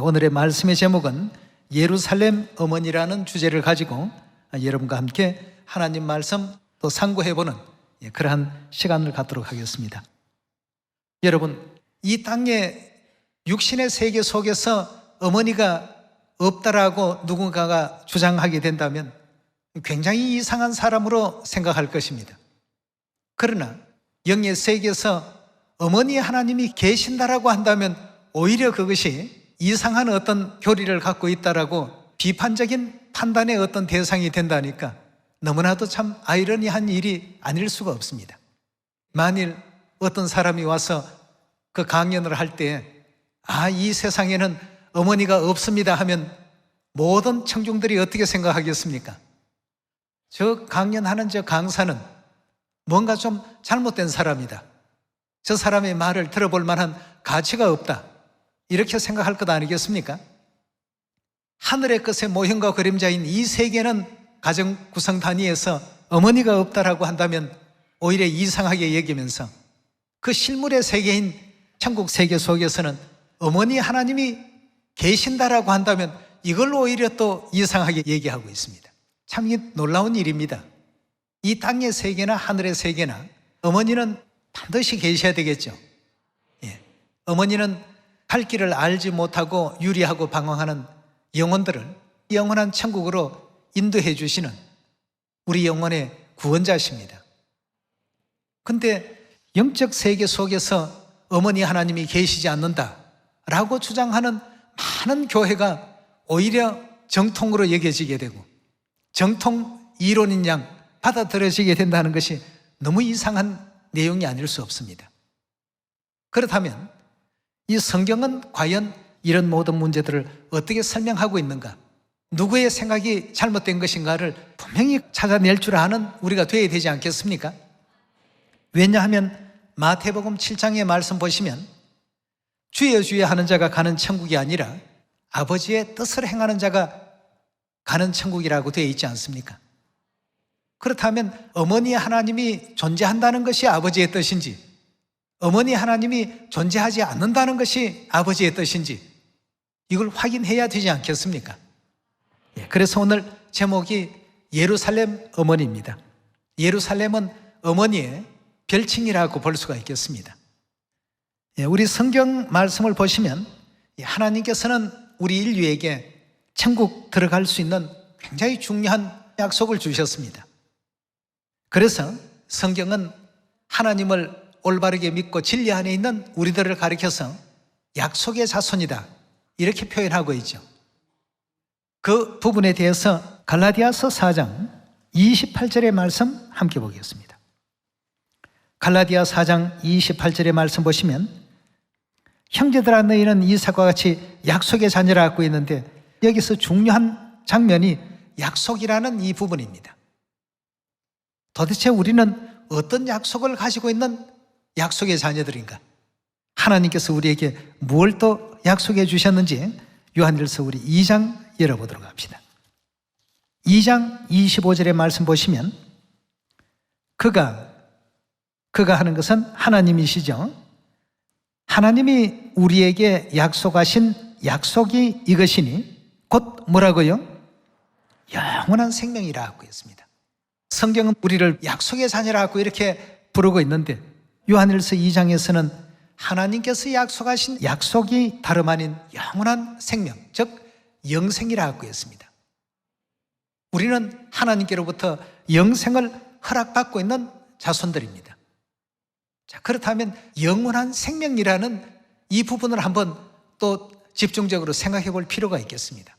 오늘의 말씀의 제목은 예루살렘 어머니라는 주제를 가지고 여러분과 함께 하나님 말씀 또 상고해보는 그러한 시간을 갖도록 하겠습니다. 여러분, 이 땅의 육신의 세계 속에서 어머니가 없다라고 누군가가 주장하게 된다면 굉장히 이상한 사람으로 생각할 것입니다. 그러나 영의 세계에서 어머니 하나님이 계신다라고 한다면 오히려 그것이 이상한 어떤 교리를 갖고 있다라고 비판적인 판단의 어떤 대상이 된다니까 너무나도 참 아이러니한 일이 아닐 수가 없습니다. 만일 어떤 사람이 와서 그 강연을 할 때 이 세상에는 어머니가 없습니다 하면 모든 청중들이 어떻게 생각하겠습니까? 저 강연하는 저 강사는 뭔가 좀 잘못된 사람이다. 저 사람의 말을 들어볼 만한 가치가 없다. 이렇게 생각할 것 아니겠습니까? 하늘의 것의 모형과 그림자인 이 세계는 가정 구성 단위에서 어머니가 없다라고 한다면 오히려 이상하게 여기면서 그 실물의 세계인 천국 세계 속에서는 어머니 하나님이 계신다라고 한다면 이걸 오히려 또 이상하게 얘기하고 있습니다. 참 놀라운 일입니다. 이 땅의 세계나 하늘의 세계나 어머니는 반드시 계셔야 되겠죠. 어머니는 갈 길을 알지 못하고 유리하고 방황하는 영혼들을 영원한 천국으로 인도해 주시는 우리 영혼의 구원자십니다. 근데 영적 세계 속에서 어머니 하나님이 계시지 않는다라고 주장하는 많은 교회가 오히려 정통으로 여겨지게 되고 정통 이론인 양 받아들여지게 된다는 것이 너무 이상한 내용이 아닐 수 없습니다. 그렇다면 이 성경은 과연 이런 모든 문제들을 어떻게 설명하고 있는가? 누구의 생각이 잘못된 것인가를 분명히 찾아낼 줄 아는 우리가 되어야 되지 않겠습니까? 왜냐하면 마태복음 7장의 말씀 보시면 주여 주여 하는 자가 가는 천국이 아니라 아버지의 뜻을 행하는 자가 가는 천국이라고 되어 있지 않습니까? 그렇다면 어머니 하나님이 존재한다는 것이 아버지의 뜻인지 어머니 하나님이 존재하지 않는다는 것이 아버지의 뜻인지 이걸 확인해야 되지 않겠습니까? 그래서 오늘 제목이 예루살렘 어머니입니다. 예루살렘은 어머니의 별칭이라고 볼 수가 있겠습니다. 우리 성경 말씀을 보시면 하나님께서는 우리 인류에게 천국 들어갈 수 있는 굉장히 중요한 약속을 주셨습니다. 그래서 성경은 하나님을 올바르게 믿고 진리 안에 있는 우리들을 가리켜서 약속의 자손이다 이렇게 표현하고 있죠. 그 부분에 대해서 갈라디아서 4장 28절의 말씀 함께 보겠습니다. 갈라디아 4장 28절의 말씀 보시면 형제들아 너희는 이삭과 같이 약속의 자녀라 갖고 있는데 여기서 중요한 장면이 약속이라는 이 부분입니다. 도대체 우리는 어떤 약속을 가지고 있는 약속의 자녀들인가? 하나님께서 우리에게 무엇을 또 약속해 주셨는지 요한일서 우리 2장 열어보도록 합시다. 2장 25절의 말씀 보시면 그가 하는 것은 하나님이시죠. 하나님이 우리에게 약속하신 약속이 이것이니 곧 뭐라고요? 영원한 생명이라고 했습니다. 성경은 우리를 약속의 자녀라고 이렇게 부르고 있는데 요한일서 2장에서는 하나님께서 약속하신 약속이 다름 아닌 영원한 생명, 즉 영생이라고 했습니다. 우리는 하나님께로부터 영생을 허락받고 있는 자손들입니다. 자, 그렇다면 영원한 생명이라는 이 부분을 한번 또 집중적으로 생각해 볼 필요가 있겠습니다.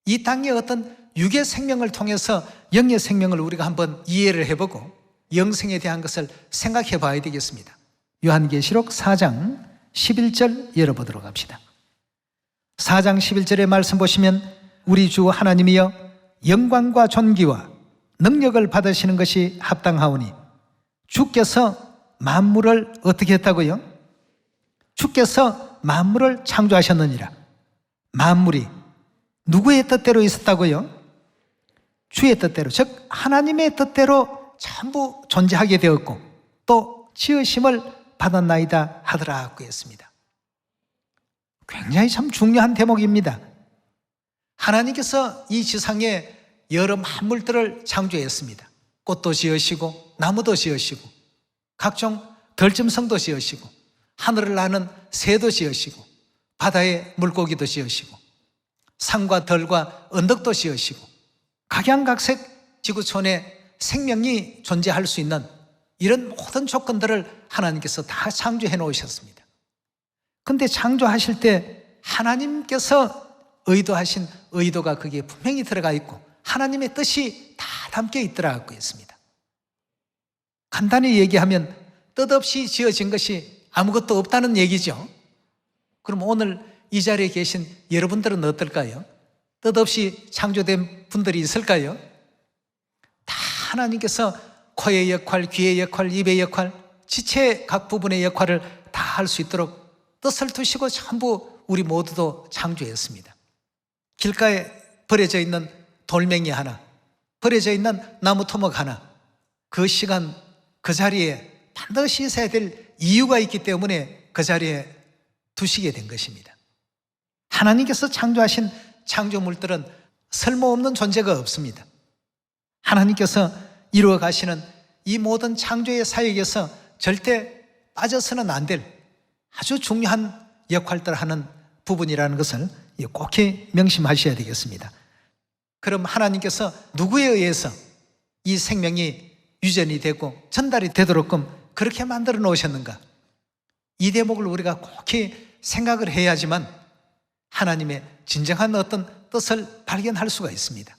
이 땅의 어떤 육의 생명을 통해서 영의 생명을 우리가 한번 이해를 해보고 영생에 대한 것을 생각해 봐야 되겠습니다. 요한계시록 4장 11절 열어보도록 합시다. 4장 11절의 말씀 보시면 우리 주 하나님이여 영광과 존귀와 능력을 받으시는 것이 합당하오니 주께서 만물을 어떻게 했다고요? 주께서 만물을 창조하셨느니라. 만물이 누구의 뜻대로 있었다고요? 주의 뜻대로, 즉 하나님의 뜻대로 전부 존재하게 되었고 또 지으심을 받았나이다 하더라고 했습니다. 굉장히 참 중요한 대목입니다. 하나님께서 이 지상에 여러 만물들을 창조했습니다. 꽃도 지으시고 나무도 지으시고 각종 덜짐승도 지으시고 하늘을 나는 새도 지으시고 바다의 물고기도 지으시고 산과 들과 언덕도 지으시고 각양각색 지구촌에 생명이 존재할 수 있는 이런 모든 조건들을 하나님께서 다 창조해 놓으셨습니다. 그런데 창조하실 때 하나님께서 의도하신 의도가 거기에 분명히 들어가 있고 하나님의 뜻이 다 담겨 있더라고 했습니다. 간단히 얘기하면 뜻없이 지어진 것이 아무것도 없다는 얘기죠. 그럼 오늘 이 자리에 계신 여러분들은 어떨까요? 뜻없이 창조된 분들이 있을까요? 다 하나님께서 코의 역할, 귀의 역할, 입의 역할, 지체 각 부분의 역할을 다 할 수 있도록 뜻을 두시고 전부 우리 모두도 창조했습니다. 길가에 버려져 있는 돌멩이 하나, 버려져 있는 나무 토막 하나, 그 시간 그 자리에 반드시 있어야 될 이유가 있기 때문에 그 자리에 두시게 된 것입니다. 하나님께서 창조하신 창조물들은 쓸모없는 존재가 없습니다. 하나님께서 이루어 가시는 이 모든 창조의 사역에서 절대 빠져서는 안 될 아주 중요한 역할들을 하는 부분이라는 것을 꼭 명심하셔야 되겠습니다. 그럼 하나님께서 누구에 의해서 이 생명이 유전이 되고 전달이 되도록끔 그렇게 만들어 놓으셨는가? 이 대목을 우리가 꼭 생각을 해야지만 하나님의 진정한 어떤 뜻을 발견할 수가 있습니다.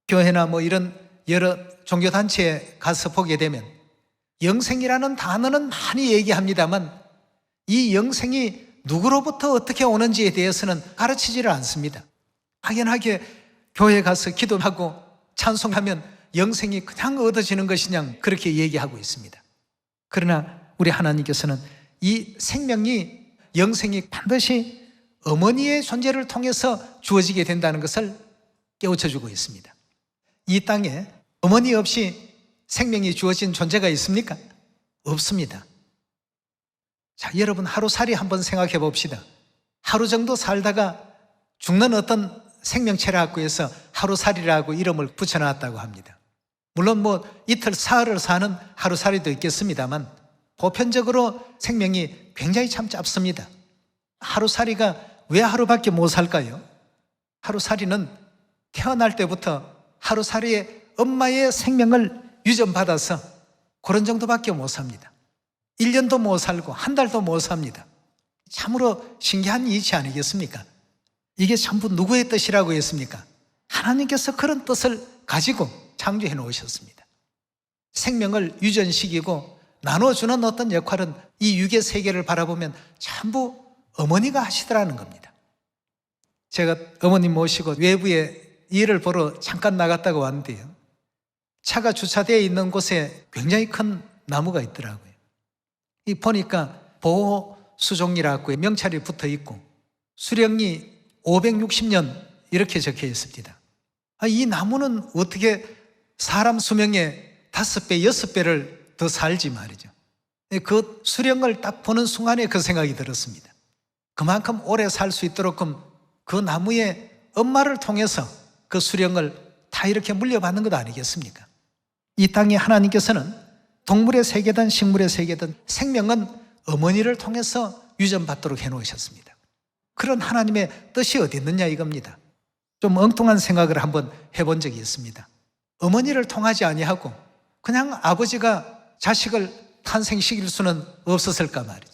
교회나 이런 여러 종교단체에 가서 보게 되면 영생이라는 단어는 많이 얘기합니다만 이 영생이 누구로부터 어떻게 오는지에 대해서는 가르치지를 않습니다. 막연하게 교회에 가서 기도하고 찬송하면 영생이 그냥 얻어지는 것이냐 그렇게 얘기하고 있습니다. 그러나 우리 하나님께서는 이 생명이 영생이 반드시 어머니의 존재를 통해서 주어지게 된다는 것을 깨우쳐주고 있습니다. 이 땅에 어머니 없이 생명이 주어진 존재가 있습니까? 없습니다. 자, 여러분 하루살이 한번 생각해 봅시다. 하루 정도 살다가 죽는 어떤 생명체라고 해서 하루살이라고 이름을 붙여놨다고 합니다. 물론 이틀 사흘을 사는 하루살이도 있겠습니다만 보편적으로 생명이 굉장히 참 짧습니다. 하루살이가 왜 하루밖에 못 살까요? 하루살이는 태어날 때부터 하루살이의 엄마의 생명을 유전받아서 그런 정도밖에 못 삽니다. 1년도 못 살고 한 달도 못 삽니다. 참으로 신기한 이치 아니겠습니까? 이게 전부 누구의 뜻이라고 했습니까? 하나님께서 그런 뜻을 가지고 창조해 놓으셨습니다. 생명을 유전시키고 나눠주는 어떤 역할은 이 육의 세계를 바라보면 전부 어머니가 하시더라는 겁니다. 제가 어머님 모시고 외부에 일을 보러 잠깐 나갔다가 왔는데요, 차가 주차되어 있는 곳에 굉장히 큰 나무가 있더라고요. 이 보니까 보호수종이라고 명찰이 붙어 있고 수령이 560년 이렇게 적혀 있습니다. 이 나무는 어떻게 사람 수명의 5배, 6배를 더 살지 말이죠. 그 수령을 딱 보는 순간에 그 생각이 들었습니다. 그만큼 오래 살 수 있도록끔 그 나무의 엄마를 통해서 그 수령을 다 이렇게 물려받는 것 아니겠습니까? 이 땅에 하나님께서는 동물의 세계든 식물의 세계든 생명은 어머니를 통해서 유전받도록 해놓으셨습니다. 그런 하나님의 뜻이 어디 있느냐 이겁니다. 좀 엉뚱한 생각을 한번 해본 적이 있습니다. 어머니를 통하지 아니하고 그냥 아버지가 자식을 탄생시킬 수는 없었을까 말이죠.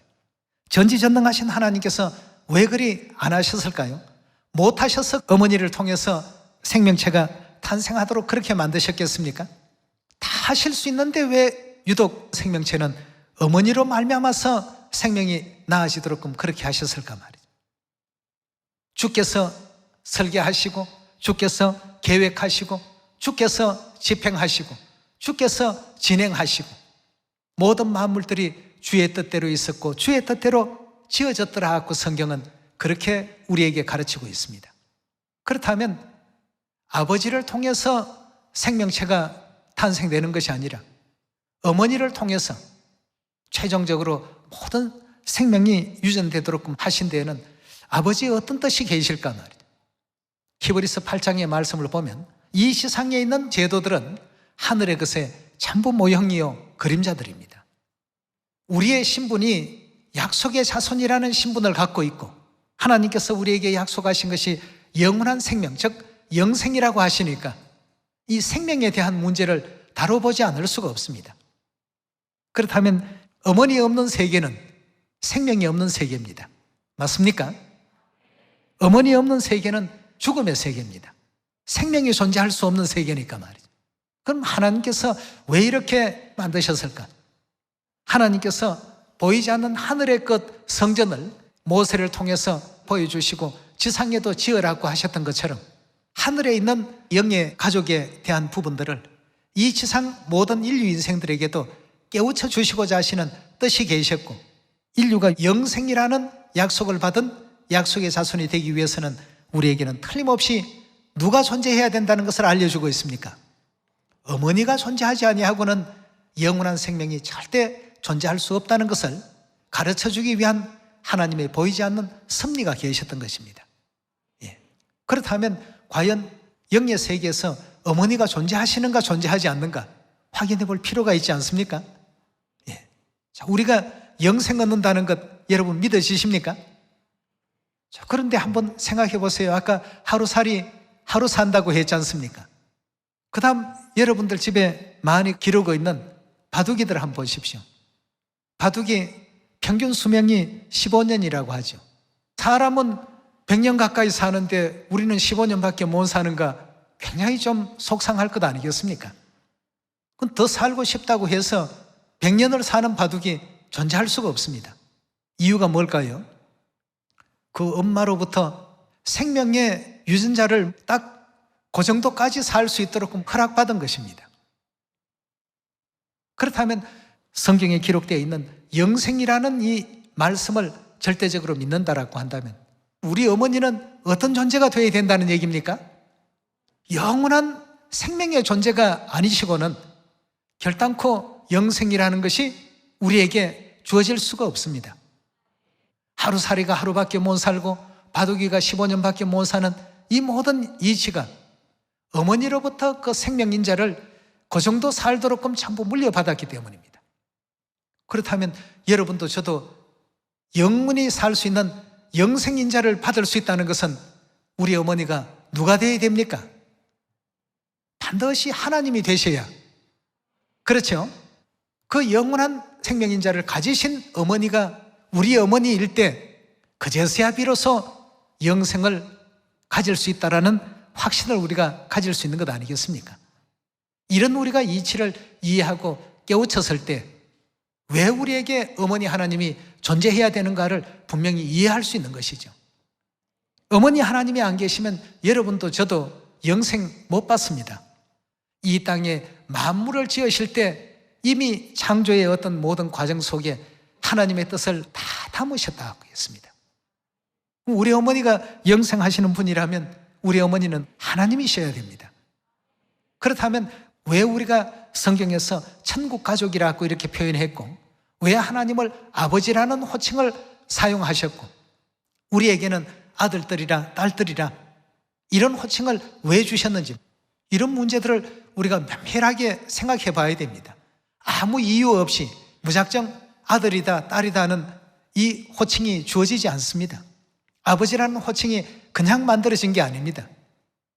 전지전능하신 하나님께서 왜 그리 안 하셨을까요? 못하셔서 어머니를 통해서 생명체가 탄생하도록 그렇게 만드셨겠습니까? 다 하실 수 있는데 왜 유독 생명체는 어머니로 말미암아서 생명이 나아지도록 그렇게 하셨을까 말이죠. 주께서 설계하시고 주께서 계획하시고 주께서 집행하시고 주께서 진행하시고 모든 만물들이 주의 뜻대로 있었고 주의 뜻대로 지어졌더라 하고 성경은 그렇게 우리에게 가르치고 있습니다. 그렇다면 아버지를 통해서 생명체가 탄생되는 것이 아니라 어머니를 통해서 최종적으로 모든 생명이 유전되도록 하신 데에는 아버지의 어떤 뜻이 계실까 말이죠. 히브리서 8장의 말씀을 보면 이 세상에 있는 제도들은 하늘의 것의 전부 모형이요 그림자들입니다. 우리의 신분이 약속의 자손이라는 신분을 갖고 있고, 하나님께서 우리에게 약속하신 것이 영원한 생명, 즉 영생이라고 하시니까 이 생명에 대한 문제를 다뤄보지 않을 수가 없습니다. 그렇다면 어머니 없는 세계는 생명이 없는 세계입니다. 맞습니까? 어머니 없는 세계는 죽음의 세계입니다. 생명이 존재할 수 없는 세계니까 말이죠. 그럼 하나님께서 왜 이렇게 만드셨을까? 하나님께서 보이지 않는 하늘의 것 성전을 모세를 통해서 보여주시고 지상에도 지으라고 하셨던 것처럼 하늘에 있는 영의 가족에 대한 부분들을 이 지상 모든 인류 인생들에게도 깨우쳐 주시고자 하시는 뜻이 계셨고, 인류가 영생이라는 약속을 받은 약속의 자손이 되기 위해서는 우리에게는 틀림없이 누가 존재해야 된다는 것을 알려주고 있습니까? 어머니가 존재하지 아니하고는 영원한 생명이 절대 존재할 수 없다는 것을 가르쳐주기 위한 하나님의 보이지 않는 섭리가 계셨던 것입니다. 그렇다면 과연 영의 세계에서 어머니가 존재하시는가 존재하지 않는가 확인해 볼 필요가 있지 않습니까? 자, 우리가 영생 얻는다는 것 여러분 믿어지십니까? 자, 그런데 한번 생각해 보세요. 아까 하루살이 하루 산다고 했지 않습니까? 그 다음 여러분들 집에 많이 기르고 있는 바둑이들 한번 보십시오. 바둑이 평균 수명이 15년이라고 하죠. 사람은 100년 가까이 사는데 우리는 15년밖에 못 사는가, 굉장히 좀 속상할 것 아니겠습니까? 그건 더 살고 싶다고 해서 100년을 사는 바둑이 존재할 수가 없습니다. 이유가 뭘까요? 그 엄마로부터 생명의 유전자를 딱 그 정도까지 살 수 있도록 허락받은 것입니다. 그렇다면 성경에 기록되어 있는 영생이라는 이 말씀을 절대적으로 믿는다라고 한다면 우리 어머니는 어떤 존재가 되어야 된다는 얘기입니까? 영원한 생명의 존재가 아니시고는 결단코 영생이라는 것이 우리에게 주어질 수가 없습니다. 하루살이가 하루밖에 못 살고 바둑이가 15년밖에 못 사는 이 모든 이치가 어머니로부터 그 생명인자를 그 정도 살도록끔 전부 물려받았기 때문입니다. 그렇다면 여러분도 저도 영원히 살 수 있는 영생인자를 받을 수 있다는 것은 우리 어머니가 누가 되어야 됩니까? 반드시 하나님이 되셔야, 그렇죠? 그 영원한 생명인자를 가지신 어머니가 우리 어머니일 때 그제서야 비로소 영생을 가질 수 있다라는 확신을 우리가 가질 수 있는 것 아니겠습니까? 이런 우리가 이치를 이해하고 깨우쳤을 때 왜 우리에게 어머니 하나님이 존재해야 되는가를 분명히 이해할 수 있는 것이죠. 어머니 하나님이 안 계시면 여러분도 저도 영생 못 받습니다. 이 땅에 만물을 지으실 때 이미 창조의 어떤 모든 과정 속에 하나님의 뜻을 다 담으셨다고 했습니다. 우리 어머니가 영생하시는 분이라면 우리 어머니는 하나님이셔야 됩니다. 그렇다면 왜 우리가 성경에서 천국 가족이라고 이렇게 표현했고, 왜 하나님을 아버지라는 호칭을 사용하셨고, 우리에게는 아들들이라 딸들이라 이런 호칭을 왜 주셨는지, 이런 문제들을 우리가 면밀하게 생각해 봐야 됩니다. 아무 이유 없이 무작정 아들이다 딸이다는 이 호칭이 주어지지 않습니다. 아버지라는 호칭이 그냥 만들어진 게 아닙니다.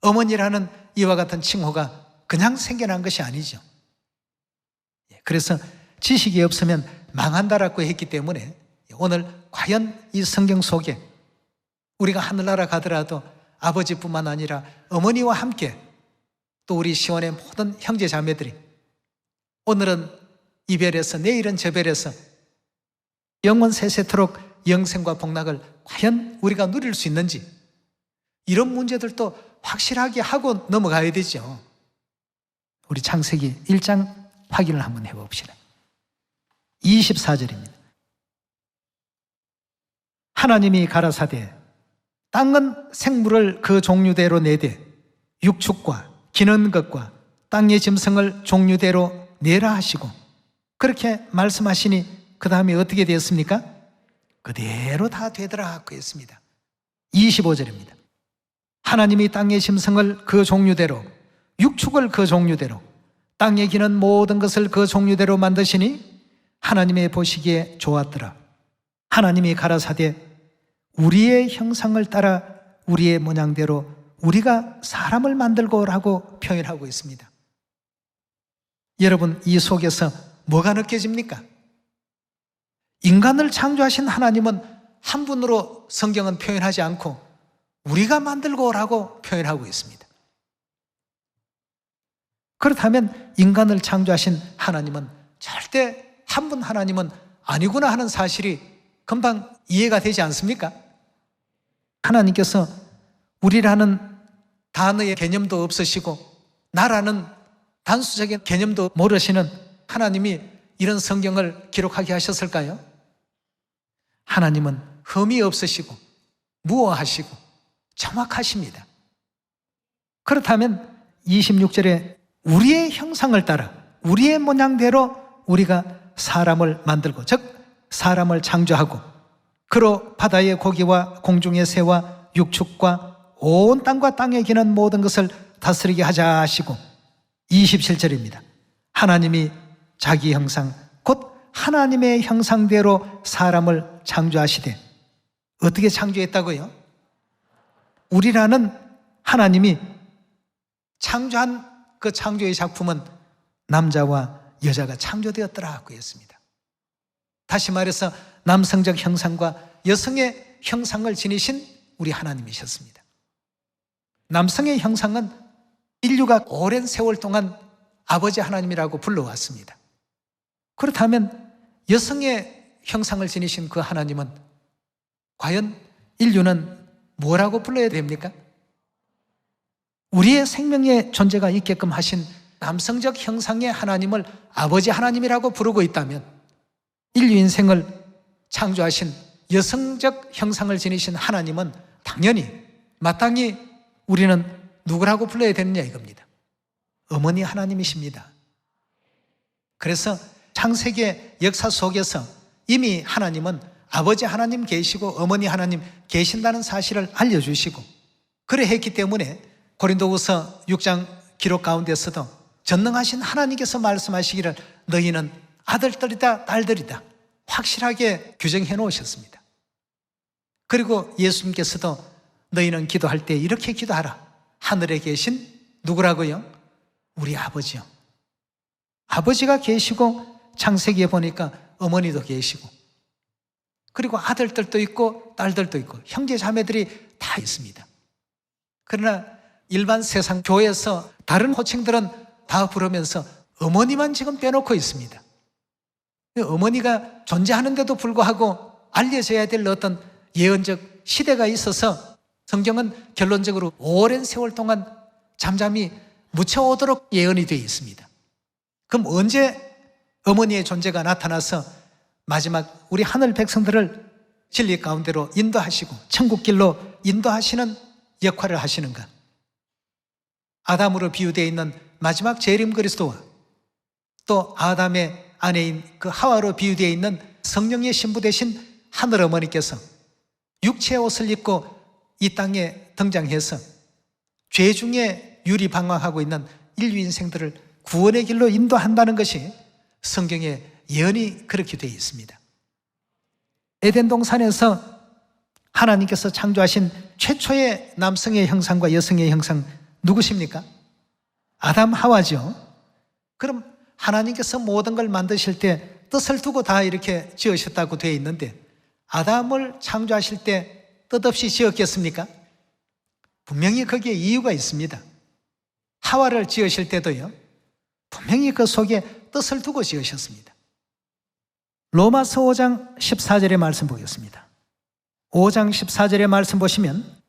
어머니라는 이와 같은 칭호가 그냥 생겨난 것이 아니죠. 그래서 지식이 없으면 망한다라고 했기 때문에 오늘 과연 이 성경 속에 우리가 하늘나라 가더라도 아버지뿐만 아니라 어머니와 함께 또 우리 시원의 모든 형제 자매들이 오늘은 이별에서 내일은 저별에서 영원 세세토록 영생과 복락을 과연 우리가 누릴 수 있는지, 이런 문제들도 확실하게 하고 넘어가야 되죠. 우리 창세기 1장 확인을 한번 해봅시다. 24절입니다. 하나님이 가라사대 땅은 생물을 그 종류대로 내되 육축과 기는 것과 땅의 짐승을 종류대로 내라 하시고, 그렇게 말씀하시니 그 다음에 어떻게 되었습니까? 그대로 다 되더라 하고 했습니다. 25절입니다. 하나님이 땅의 심성을 그 종류대로, 육축을 그 종류대로, 땅에 기는 모든 것을 그 종류대로 만드시니 하나님의 보시기에 좋았더라. 하나님이 가라사대 우리의 형상을 따라 우리의 모양대로 우리가 사람을 만들고라고 표현하고 있습니다. 여러분, 이 속에서 뭐가 느껴집니까? 인간을 창조하신 하나님은 한 분으로 성경은 표현하지 않고 우리가 만들고라고 표현하고 있습니다. 그렇다면 인간을 창조하신 하나님은 절대 한 분 하나님은 아니구나 하는 사실이 금방 이해가 되지 않습니까? 하나님께서 우리라는 단어의 개념도 없으시고 나라는 단수적인 개념도 모르시는 하나님이 이런 성경을 기록하게 하셨을까요? 하나님은 흠이 없으시고 무어하시고 정확하십니다. 그렇다면 26절에 우리의 형상을 따라 우리의 모양대로 우리가 사람을 만들고, 즉 사람을 창조하고 그로 바다의 고기와 공중의 새와 육축과 온 땅과 땅에 기는 모든 것을 다스리게 하자 하시고 27절입니다. 하나님이 자기 형상 곧 하나님의 형상대로 사람을 창조하시되, 어떻게 창조했다고요? 우리라는 하나님이 창조한 그 창조의 작품은 남자와 여자가 창조되었더라고 했습니다. 다시 말해서 남성적 형상과 여성의 형상을 지니신 우리 하나님이셨습니다. 남성의 형상은 인류가 오랜 세월 동안 아버지 하나님이라고 불러왔습니다. 그렇다면 여성의 형상을 지니신 그 하나님은 과연 인류는 뭐라고 불러야 됩니까? 우리의 생명의 존재가 있게끔 하신 남성적 형상의 하나님을 아버지 하나님이라고 부르고 있다면, 인류 인생을 창조하신 여성적 형상을 지니신 하나님은 당연히 마땅히 우리는 누구라고 불러야 되느냐 이겁니다. 어머니 하나님이십니다. 그래서 창세기의 역사 속에서 이미 하나님은 아버지 하나님 계시고 어머니 하나님 계신다는 사실을 알려주시고, 그래 했기 때문에 고린도후서 6장 기록 가운데서도 전능하신 하나님께서 말씀하시기를 너희는 아들들이다 딸들이다 확실하게 규정해 놓으셨습니다. 그리고 예수님께서도 너희는 기도할 때 이렇게 기도하라. 하늘에 계신 누구라고요? 우리 아버지요. 아버지가 계시고 창세기에 보니까 어머니도 계시고, 그리고 아들들도 있고 딸들도 있고 형제 자매들이 다 있습니다. 그러나 일반 세상 교회에서 다른 호칭들은 다 부르면서 어머니만 지금 빼놓고 있습니다. 어머니가 존재하는데도 불구하고 알려져야 될 어떤 예언적 시대가 있어서 성경은 결론적으로 오랜 세월 동안 잠잠히 묻혀오도록 예언이 되어 있습니다. 그럼 언제 어머니의 존재가 나타나서 마지막 우리 하늘 백성들을 진리 가운데로 인도하시고 천국길로 인도하시는 역할을 하시는가? 아담으로 비유되어 있는 마지막 재림 그리스도와 또 아담의 아내인 그 하와로 비유되어 있는 성령의 신부 되신 하늘 어머니께서 육체의 옷을 입고 이 땅에 등장해서 죄 중에 유리방황하고 있는 인류 인생들을 구원의 길로 인도한다는 것이 성경의 예언이 그렇게 되어 있습니다. 에덴 동산에서 하나님께서 창조하신 최초의 남성의 형상과 여성의 형상 누구십니까? 아담 하와죠. 그럼 하나님께서 모든 걸 만드실 때 뜻을 두고 다 이렇게 지으셨다고 되어 있는데 아담을 창조하실 때 뜻없이 지었겠습니까? 분명히 거기에 이유가 있습니다. 하와를 지으실 때도요, 분명히 그 속에 뜻을 두고 지으셨습니다. 로마서 5장 14절의 말씀 보겠습니다. 5장 14절의 말씀 보시면,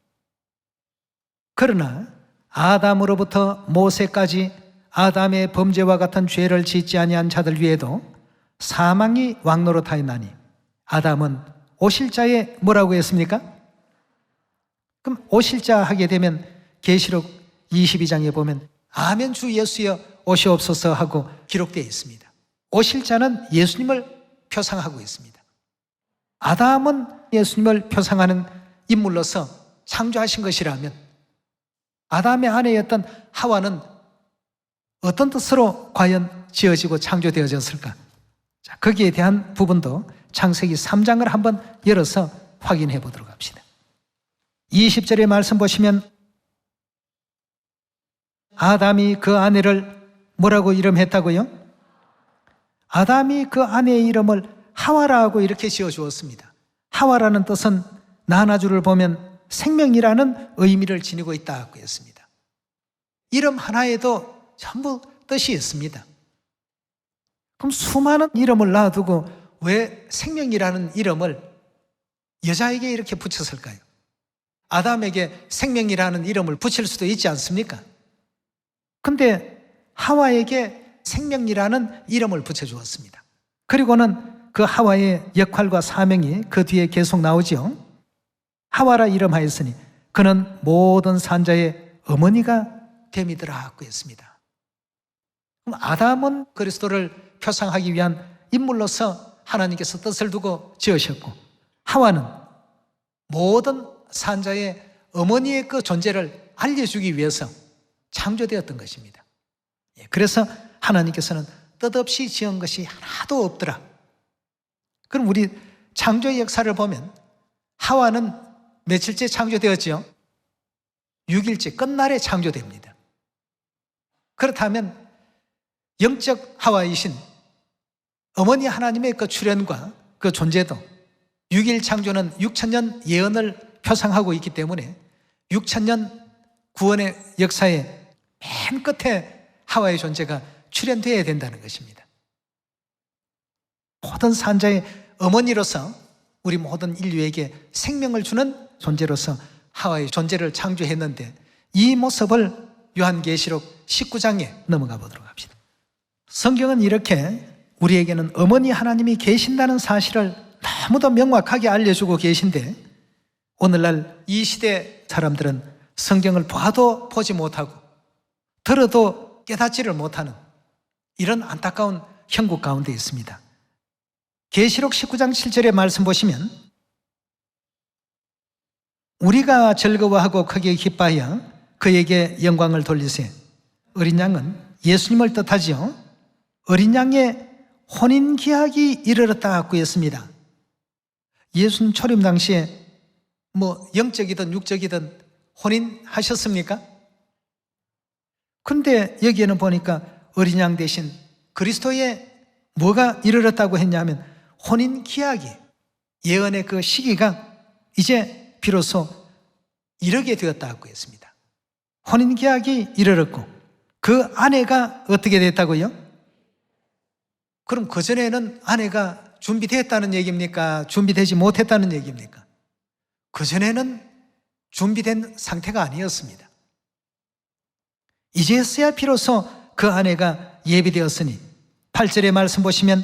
그러나 아담으로부터 모세까지 아담의 범죄와 같은 죄를 짓지 아니한 자들 위에도 사망이 왕노릇하였나니, 아담은 오실 자에 뭐라고 했습니까? 그럼 오실 자 하게 되면 계시록 22장에 보면 아멘 주 예수여 오시옵소서 하고 기록되어 있습니다. 오실 자는 예수님을 표상하고 있습니다. 아담은 예수님을 표상하는 인물로서 창조하신 것이라면 아담의 아내였던 하와는 어떤 뜻으로 과연 지어지고 창조되어졌을까? 자, 거기에 대한 부분도 창세기 3장을 한번 열어서 확인해 보도록 합시다. 20절의 말씀 보시면 아담이 그 아내를 뭐라고 이름했다고요? 아담이 그 아내의 이름을 하와라고 이렇게 지어주었습니다. 하와라는 뜻은 나나주를 보면 생명이라는 의미를 지니고 있다고 했습니다. 이름 하나에도 전부 뜻이 있습니다. 그럼 수많은 이름을 놔두고 왜 생명이라는 이름을 여자에게 이렇게 붙였을까요? 아담에게 생명이라는 이름을 붙일 수도 있지 않습니까? 근데 하와에게 생명이라는 이름을 붙여주었습니다. 그리고는 그 하와의 역할과 사명이 그 뒤에 계속 나오죠. 하와라 이름하였으니 그는 모든 산자의 어머니가 됨이더라 하고 했습니다. 그럼 아담은 그리스도를 표상하기 위한 인물로서 하나님께서 뜻을 두고 지으셨고, 하와는 모든 산자의 어머니의 그 존재를 알려주기 위해서 창조되었던 것입니다. 그래서 하나님께서는 뜻없이 지은 것이 하나도 없더라. 그럼 우리 창조의 역사를 보면 하와는 며칠째 창조되었지요? 6일째 끝날에 창조됩니다. 그렇다면 영적 하와이신 어머니 하나님의 그 출현과 그 존재도 6일 창조는 6,000년 예언을 표상하고 있기 때문에 6,000년 구원의 역사의 맨 끝에 하와의 존재가 출현되어야 된다는 것입니다. 모든 산자의 어머니로서 우리 모든 인류에게 생명을 주는 존재로서 하와의 존재를 창조했는데, 이 모습을 요한계시록 19장에 넘어가 보도록 합시다. 성경은 이렇게 우리에게는 어머니 하나님이 계신다는 사실을 너무도 명확하게 알려주고 계신데, 오늘날 이 시대 사람들은 성경을 봐도 보지 못하고 들어도 깨닫지를 못하는 이런 안타까운 형국 가운데 있습니다. 계시록 19장 7절의 말씀 보시면 우리가 즐거워하고 크게 기뻐하여 그에게 영광을 돌리세. 어린 양은 예수님을 뜻하지요. 어린 양의 혼인기약이 이르렀다고 했습니다. 예수님 초림 당시에 영적이든 육적이든 혼인하셨습니까? 근데 여기에는 보니까 어린 양 대신 그리스도의 뭐가 이르렀다고 했냐면 혼인기약이, 예언의 그 시기가 이제 비로소 이르게 되었다고 했습니다. 혼인기약이 이르렀고 그 아내가 어떻게 됐다고요? 그럼 그전에는 아내가 준비됐다는 얘기입니까? 준비되지 못했다는 얘기입니까? 그전에는 준비된 상태가 아니었습니다. 이제서야 비로소 그 아내가 예비되었으니 8절의 말씀 보시면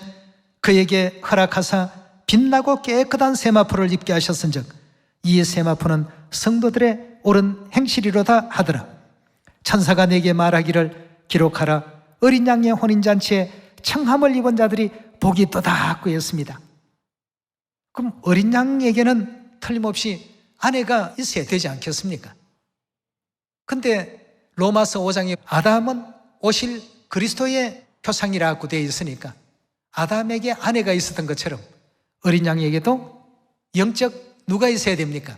그에게 허락하사 빛나고 깨끗한 세마포를 입게 하셨은즉 이 세마포는 성도들의 옳은 행실이로다 하더라. 천사가 내게 말하기를 기록하라. 어린 양의 혼인잔치에 청함을 입은 자들이 복이 있도다 하고 했습니다. 그럼 어린 양에게는 틀림없이 아내가 있어야 되지 않겠습니까? 근데 로마서 5장에 아담은 오실 그리스도의 표상이라고 되어 있으니까 아담에게 아내가 있었던 것처럼 어린 양에게도 영적 누가 있어야 됩니까?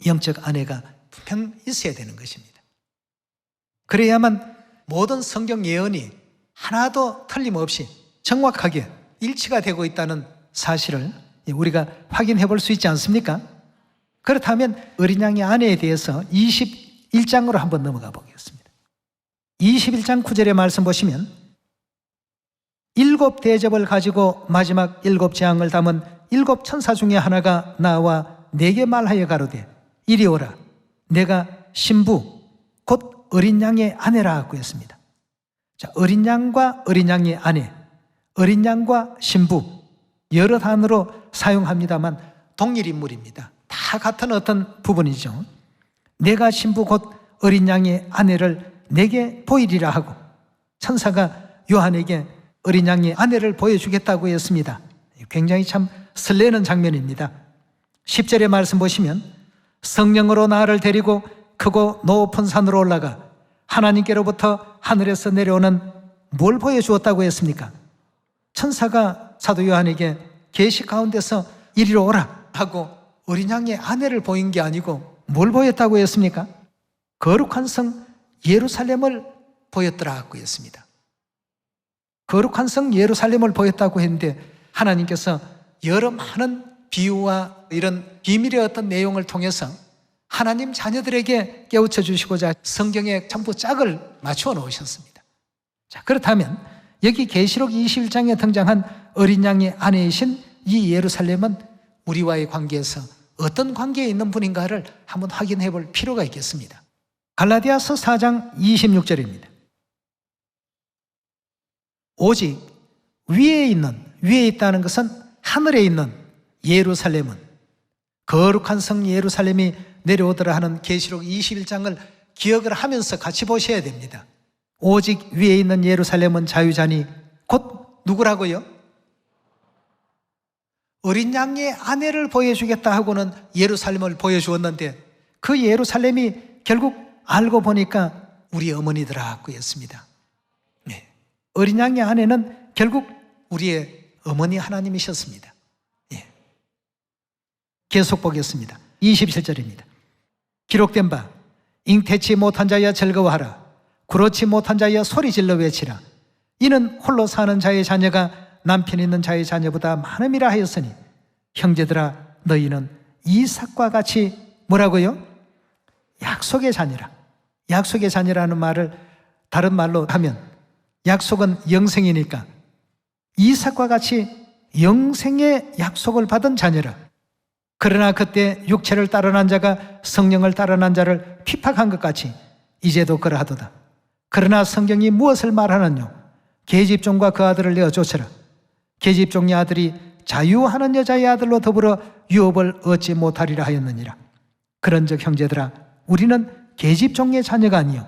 영적 아내가 분명 있어야 되는 것입니다. 그래야만 모든 성경 예언이 하나도 틀림없이 정확하게 일치가 되고 있다는 사실을 우리가 확인해 볼 수 있지 않습니까? 그렇다면 어린 양의 아내에 대해서 21장으로 한번 넘어가 보겠습니다. 21장 9절의 말씀 보시면 7 대접을 가지고 마지막 7 재앙을 담은 7 천사 중에 하나가 나와 내게 말하여 가로되 이리 오라. 내가 신부 곧 어린 양의 아내라 하고 했습니다. 자, 어린 양과 어린 양의 아내, 어린 양과 신부 여러 단어로 사용합니다만 동일 인물입니다. 다 같은 어떤 부분이죠. 내가 신부 곧 어린 양의 아내를 내게 보이리라 하고 천사가 요한에게 어린 양의 아내를 보여주겠다고 했습니다. 굉장히 참 설레는 장면입니다. 10절의 말씀 보시면 성령으로 나를 데리고 크고 높은 산으로 올라가 하나님께로부터 하늘에서 내려오는 뭘 보여주었다고 했습니까? 천사가 사도 요한에게 계시 가운데서 이리로 오라 하고 어린 양의 아내를 보인 게 아니고 뭘 보였다고 했습니까? 거룩한 성 예루살렘을 보였더라고 했습니다. 거룩한 성 예루살렘을 보였다고 했는데 하나님께서 여러 많은 비유와 이런 비밀의 어떤 내용을 통해서 하나님 자녀들에게 깨우쳐 주시고자 성경에 전부 짝을 맞추어 놓으셨습니다. 자, 그렇다면 여기 계시록 21장에 등장한 어린 양의 아내이신 이 예루살렘은 우리와의 관계에서 어떤 관계에 있는 분인가를 한번 확인해 볼 필요가 있겠습니다. 갈라디아서 4장 26절입니다. 오직 위에 있다는 것은 하늘에 있는 예루살렘은 거룩한 성 예루살렘이 내려오더라 하는 계시록 21장을 기억을 하면서 같이 보셔야 됩니다. 오직 위에 있는 예루살렘은 자유자니 곧 누구라고요? 어린 양의 아내를 보여주겠다 하고는 예루살렘을 보여주었는데 그 예루살렘이 결국 알고 보니까 우리 어머니더라고 했습니다. 네. 어린 양의 아내는 결국 우리의 어머니 하나님이셨습니다. 예. 계속 보겠습니다. 27절입니다. 기록된 바 잉태치 못한 자여 즐거워하라. 그렇지 못한 자여 소리질러 외치라. 이는 홀로 사는 자의 자녀가 남편 있는 자의 자녀보다 많음이라 하였으니 형제들아 너희는 이삭과 같이 뭐라고요? 약속의 자녀라. 약속의 자녀라는 말을 다른 말로 하면 약속은 영생이니까 이삭과 같이 영생의 약속을 받은 자녀라. 그러나 그때 육체를 따르는 자가 성령을 따르는 자를 핍박한 것 같이 이제도 그러하도다. 그러나 성경이 무엇을 말하느뇨? 계집종과 그 아들을 내어 쫓으라. 계집종의 아들이 자유하는 여자의 아들로 더불어 유업을 얻지 못하리라 하였느니라. 그런즉 형제들아 우리는 계집종의 자녀가 아니요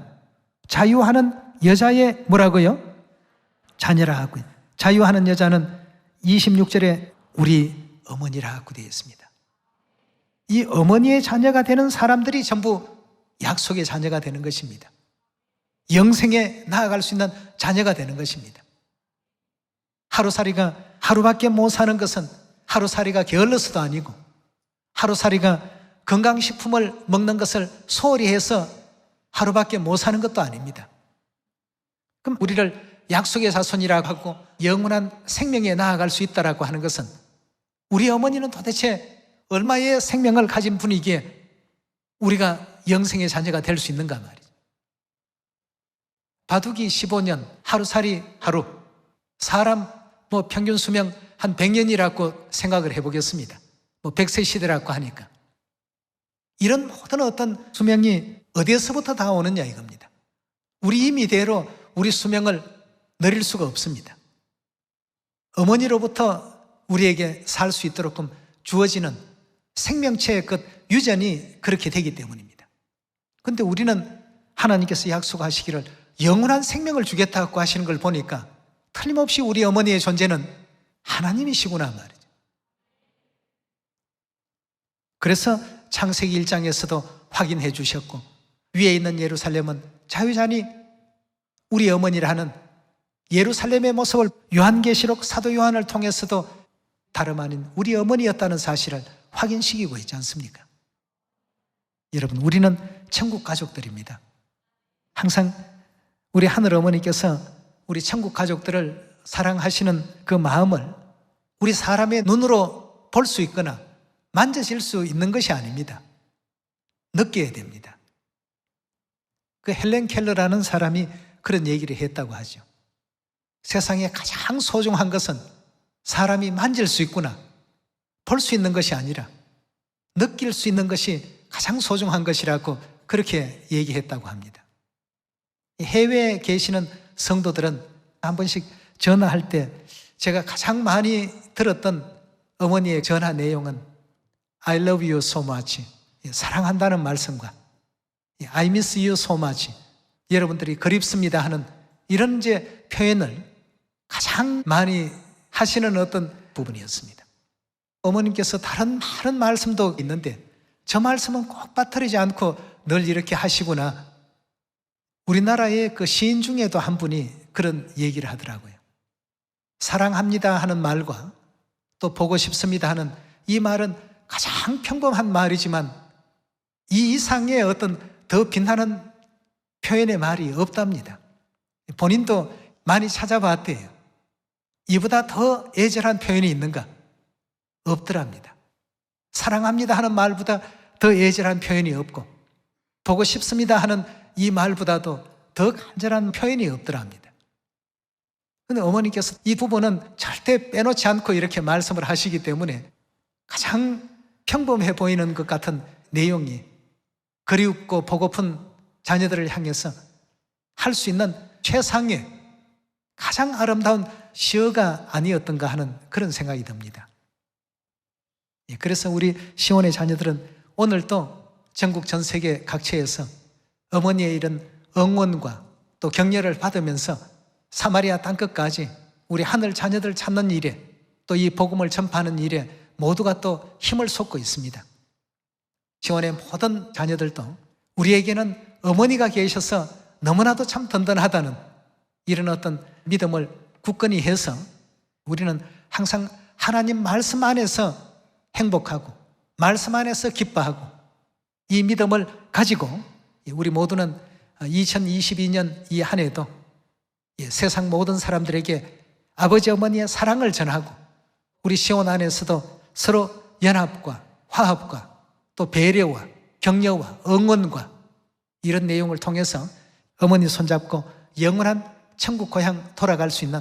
자유하는 여자의 뭐라고요? 자녀라 하고요. 자유하는 여자는 26절에 우리 어머니라고 되어 있습니다. 이 어머니의 자녀가 되는 사람들이 전부 약속의 자녀가 되는 것입니다. 영생에 나아갈 수 있는 자녀가 되는 것입니다. 하루살이가 하루밖에 못 사는 것은 하루살이가 게을러서도 아니고 하루살이가 건강식품을 먹는 것을 소홀히 해서 하루밖에 못 사는 것도 아닙니다. 그럼 우리를 약속의 자손이라고 하고 영원한 생명에 나아갈 수 있다라고 하는 것은 우리 어머니는 도대체 얼마의 생명을 가진 분이기에 우리가 영생의 자녀가 될 수 있는가 말이죠. 바둑이 15년, 하루살이 하루, 사람 평균 수명 한 100년이라고 생각을 해보겠습니다. 100세 시대라고 하니까. 이런 모든 어떤 수명이 어디에서부터 다 오느냐 이겁니다. 우리 임의대로 우리 수명을 늘릴 수가 없습니다. 어머니로부터 우리에게 살 수 있도록 주어지는 생명체의 그 유전이 그렇게 되기 때문입니다. 그런데 우리는 하나님께서 약속하시기를 영원한 생명을 주겠다고 하시는 걸 보니까 틀림없이 우리 어머니의 존재는 하나님이시구나 말이죠. 그래서 창세기 1장에서도 확인해 주셨고 위에 있는 예루살렘은 자유자니 우리 어머니라는 예루살렘의 모습을 요한계시록 사도 요한을 통해서도 다름 아닌 우리 어머니였다는 사실을 확인시키고 있지 않습니까? 여러분, 우리는 천국 가족들입니다. 항상 우리 하늘 어머니께서 우리 천국 가족들을 사랑하시는 그 마음을 우리 사람의 눈으로 볼 수 있거나 만져질 수 있는 것이 아닙니다. 느껴야 됩니다. 그 헬렌 켈러라는 사람이 그런 얘기를 했다고 하죠. 세상에 가장 소중한 것은 사람이 만질 수 있구나, 볼 수 있는 것이 아니라 느낄 수 있는 것이 가장 소중한 것이라고 그렇게 얘기했다고 합니다. 해외에 계시는 성도들은 한 번씩 전화할 때 제가 가장 많이 들었던 어머니의 전화 내용은 I love you so much, 사랑한다는 말씀과 I miss you so much, 여러분들이 그립습니다 하는 이런 이제 표현을 가장 많이 하시는 어떤 부분이었습니다. 어머님께서 다른 많은 말씀도 있는데 저 말씀은 꼭 빠뜨리지 않고 늘 이렇게 하시구나. 우리나라의 그 시인 중에도 한 분이 그런 얘기를 하더라고요. 사랑합니다 하는 말과 또 보고 싶습니다 하는 이 말은 가장 평범한 말이지만 이 이상의 어떤 더 빛나는 표현의 말이 없답니다. 본인도 많이 찾아봤대요. 이보다 더 애절한 표현이 있는가? 없더랍니다. 사랑합니다 하는 말보다 더 애절한 표현이 없고 보고 싶습니다 하는 이 말보다도 더 간절한 표현이 없더랍니다. 그런데 어머니께서 이 부분은 절대 빼놓지 않고 이렇게 말씀을 하시기 때문에 가장 평범해 보이는 것 같은 내용이 그리웠고 보고픈 자녀들을 향해서 할 수 있는 최상의 가장 아름다운 시어가 아니었던가 하는 그런 생각이 듭니다. 그래서 우리 시온의 자녀들은 오늘도 전국 전 세계 각처에서 어머니의 이런 응원과 또 격려를 받으면서 사마리아 땅끝까지 우리 하늘 자녀들 찾는 일에 또 이 복음을 전파하는 일에 모두가 또 힘을 쏟고 있습니다. 시온의 모든 자녀들도 우리에게는 어머니가 계셔서 너무나도 참 든든하다는 이런 어떤 믿음을 굳건히 해서 우리는 항상 하나님 말씀 안에서 행복하고 말씀 안에서 기뻐하고 이 믿음을 가지고 우리 모두는 2022년 이 한 해도 세상 모든 사람들에게 아버지 어머니의 사랑을 전하고 우리 시온 안에서도 서로 연합과 화합과 또 배려와 격려와 응원과 이런 내용을 통해서 어머니 손잡고 영원한 천국 고향 돌아갈 수 있는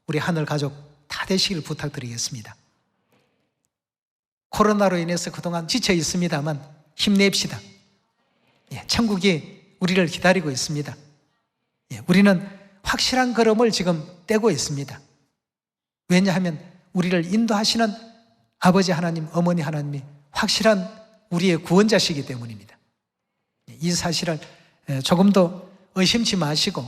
우리 하늘 가족 다 되시길 부탁드리겠습니다. 코로나로 인해서 그동안 지쳐 있습니다만 힘냅시다. 천국이 우리를 기다리고 있습니다. 우리는 확실한 걸음을 지금 떼고 있습니다. 왜냐하면 우리를 인도하시는 아버지 하나님, 어머니 하나님이 확실한 우리의 구원자시기 때문입니다. 이 사실을 조금도 의심치 마시고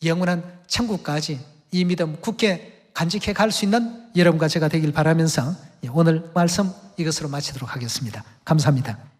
영원한 천국까지 이 믿음 굳게 간직해 갈 수 있는 여러분과 제가 되길 바라면서 오늘 말씀 이것으로 마치도록 하겠습니다. 감사합니다.